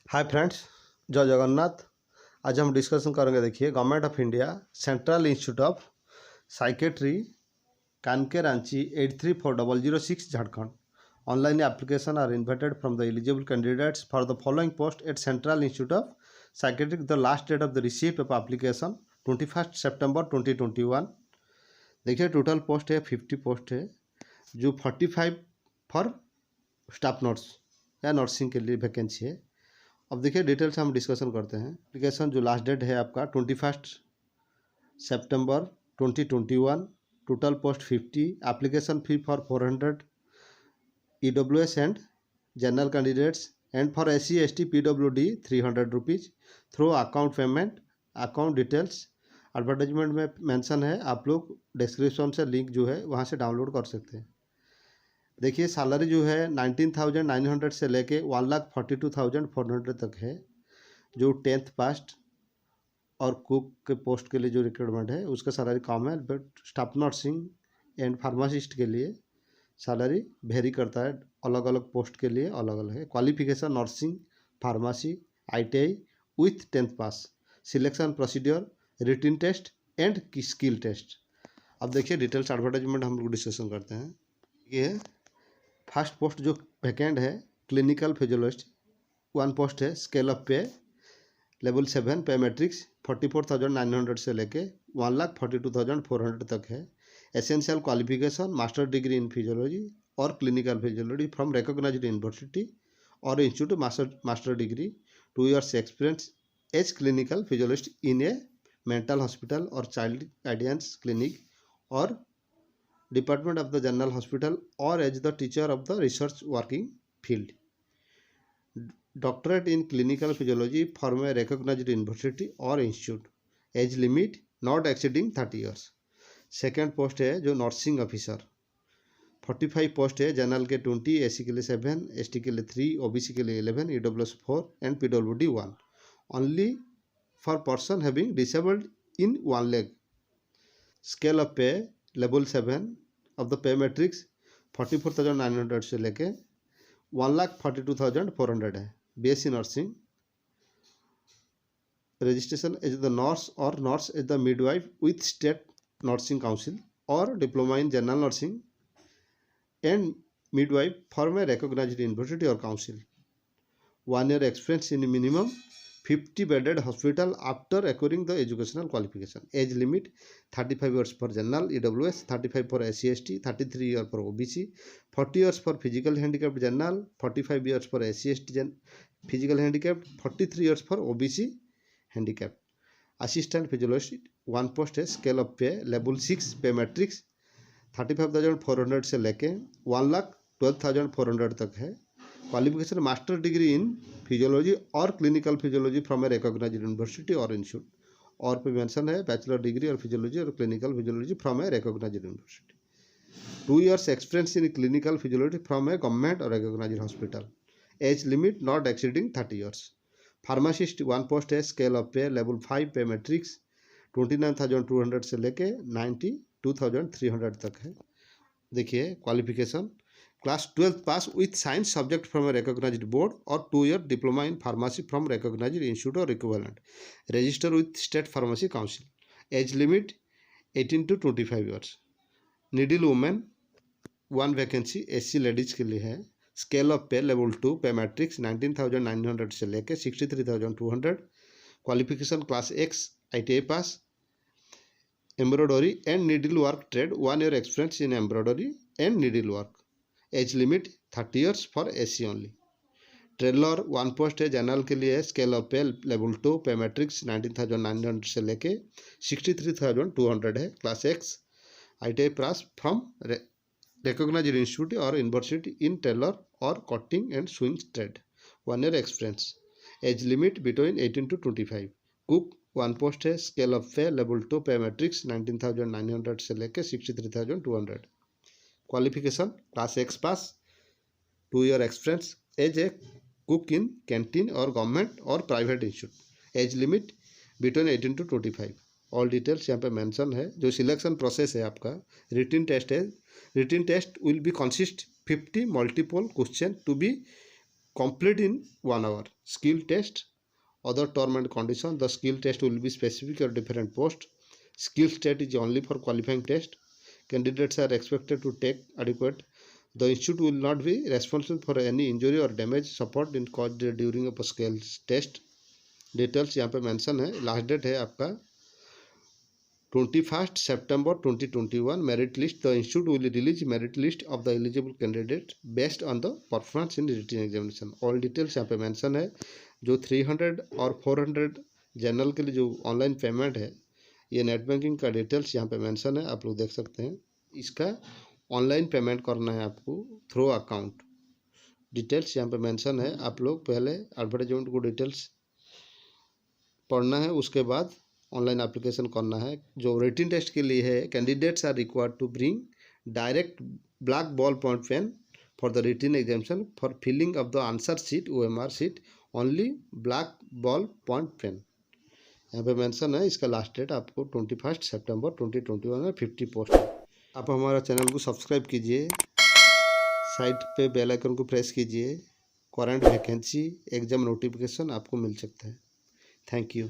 Hi friends, जय जगन्नाथ। आज हम डिस्कशन करेंगे। देखिए, government of India central institute of psychiatry Kanke Ranchi 834006 Jharkhand. Online application are invited from the eligible candidates for the following post at central institute of psychiatric. The last date of the receipt of application 21 September 2021। देखिए, total post है 50 post है, जो 45 for staff nurse या nursing के लिए vacancy है। अब देखिए, डिटेल से हम डिस्कशन करते हैं। एप्लीकेशन जो लास्ट डेट है आपका 21 September 2021। Total post 50। Application fee for 400 EWS and general candidates and for SC ST PWD 300 rupees through account payment. Account details advertisement में मेंशन है, आप लोग डिस्क्रिप्शन से लिंक जो है वहाँ से डाउनलोड कर सकते हैं। देखिए, सैलरी जो है 19,900 से लेके 1,42,400 तक है, जो 10th पास्ट और कुक के पोस्ट के लिए जो रिक्वायरमेंट है उसका सैलरी कम है। But staff nursing and pharmacist के लिए सैलरी वेरी करता है, अलग अलग पोस्ट के लिए अलग अलग है। Qualification nursing pharmacy ITI with 10th pass. Selection procedure written test and skill test. अब देखिए, डिटेल्स एडवर्टाइजमेंट हम लोग डिस्कशन करते हैं। ये फर्स्ट पोस्ट जो वैकेंट है क्लिनिकल फिजियोलॉजिस्ट, 1 पोस्ट है। Scale of pay level 7 pay matrix 44,900 से लेके 1,42,400 तक है। Essential qualification master degree in physiology और clinical physiology from recognized university और institute master degree. 2 years experience as clinical physiologist in a mental hospital और child guidance clinic और department of the general hospital और as the teacher of the research working field. Doctorate in clinical physiology from a recognized university और institute. Age limit not exceeding 30 years। Second post है जो nursing officer, 45 post है। General के 20, SC के लिए 7, ST के लिए 3, OBC के लिए 11, EWS 4 and PWD 1। Only for person having disabled in 1 leg। Scale of pay level 7 of the pay matrix 44,900 से लेके 1,42,400 है। BSc nursing. Registration as the nurse और nurse as the midwife with state nursing council और diploma in general nursing and midwife from a recognized university और council. 1 year experience in minimum 50 bedded hospital after acquiring the educational qualification। Age limit 35 years for general EWS, 35 for SC ST, 33 years for OBC, 40 years for physical handicapped general, 45 years for SC ST physical handicapped, 43 years for OBC handicapped। Assistant physiologist 1 post है। Scale of pay level 6 पे matrix 35,400 से लेके 1,12,400 तक है। Qualification master degree in physiology और clinical physiology from a recognized university और institute. और पे मेंशन है बैचलर डिग्री और फिजियोलॉजी और clinical physiology from a recognized university. 2 years experience in clinical physiology from a government और recognized hospital. Age limit not exceeding 30 years। Pharmacist 1 post है। Scale of pay level 5 pay matrix 29,200 से लेके 92,300 तक है। देखिए, qualification class 12th pass with science subject from a recognized board और 2 year diploma in pharmacy from recognised institute और equivalent. Register with state pharmacy council. Age limit 18 to 25 years। Needle women 1 vacancy SC ladies के लिए है। Scale of pay level 2 pay matrix 19,900 से लेके 63,200। Qualification class X ITI pass. Embroidery and needle work trade 1 year experience in embroidery and needle work. Age limit 30 years for SC only. Trailer 1 post है। General के लिए scale of pay level 2 pay matrix 19,900 से लेके 63,200 है। Class X ITI pass from recognised institute और university in tailor और cutting and swing trade 1 year experience. Age limit between 18 to 25। Cook 1 post है। Scale of pay level 2 pay matrix 19,900 से लेके 63,200। Qualification class X pass. 2 year experience as a cook in canteen और government और private institute. Age limit between 18 to 25। All details यहाँ पे mention है। जो selection process है आपका, रिटन टेस्ट है। Written test will be consist 50 multiple question to be complete in 1 hour. Skill test, other term and condition. The skill test will be specific or different post. Skill test is only for qualifying test. Candidates are expected to take adequate. The institute will not be responsible for any injury or damage suffered in caused during a skill test. Details यहाँ पे mention है. Last date है आपका 21 September 2021. Merit list, the institute will release merit list of the eligible candidate based on the performance in written examination. All details यहाँ पे mention है. जो 300 और 400 जनरल के लिए जो ऑनलाइन पेमेंट है, ये नेट बैंकिंग का डिटेल्स यहाँ पे मेंशन है, आप लोग देख सकते हैं. इसका ऑनलाइन पेमेंट करना है आपको थ्रू अकाउंट. डिटेल्स यहाँ पे मेंशन है. आप लोग पहले एडवर्टाइजमेंट को डिटेल्स पढ़ना है, उसके बाद ऑनलाइन एप्लीकेशन करना है. जो रिटन टेस्ट के लिए है, candidates are required to bring direct black ball point pen for the written examination. For filling of the answer sheet OMR sheet only black ball point pen. यहाँ पे mention है. इसका लास्ट डेट आपको 21 September 2021 में 50 post है. आप हमारा channel को सब्सक्राइब कीजिए, साइड पे बेल आइकन को प्रेस कीजिए. करंट वैकेंसी एग्जाम नोटिफिकेशन आपको मिल सकता है. Thank you.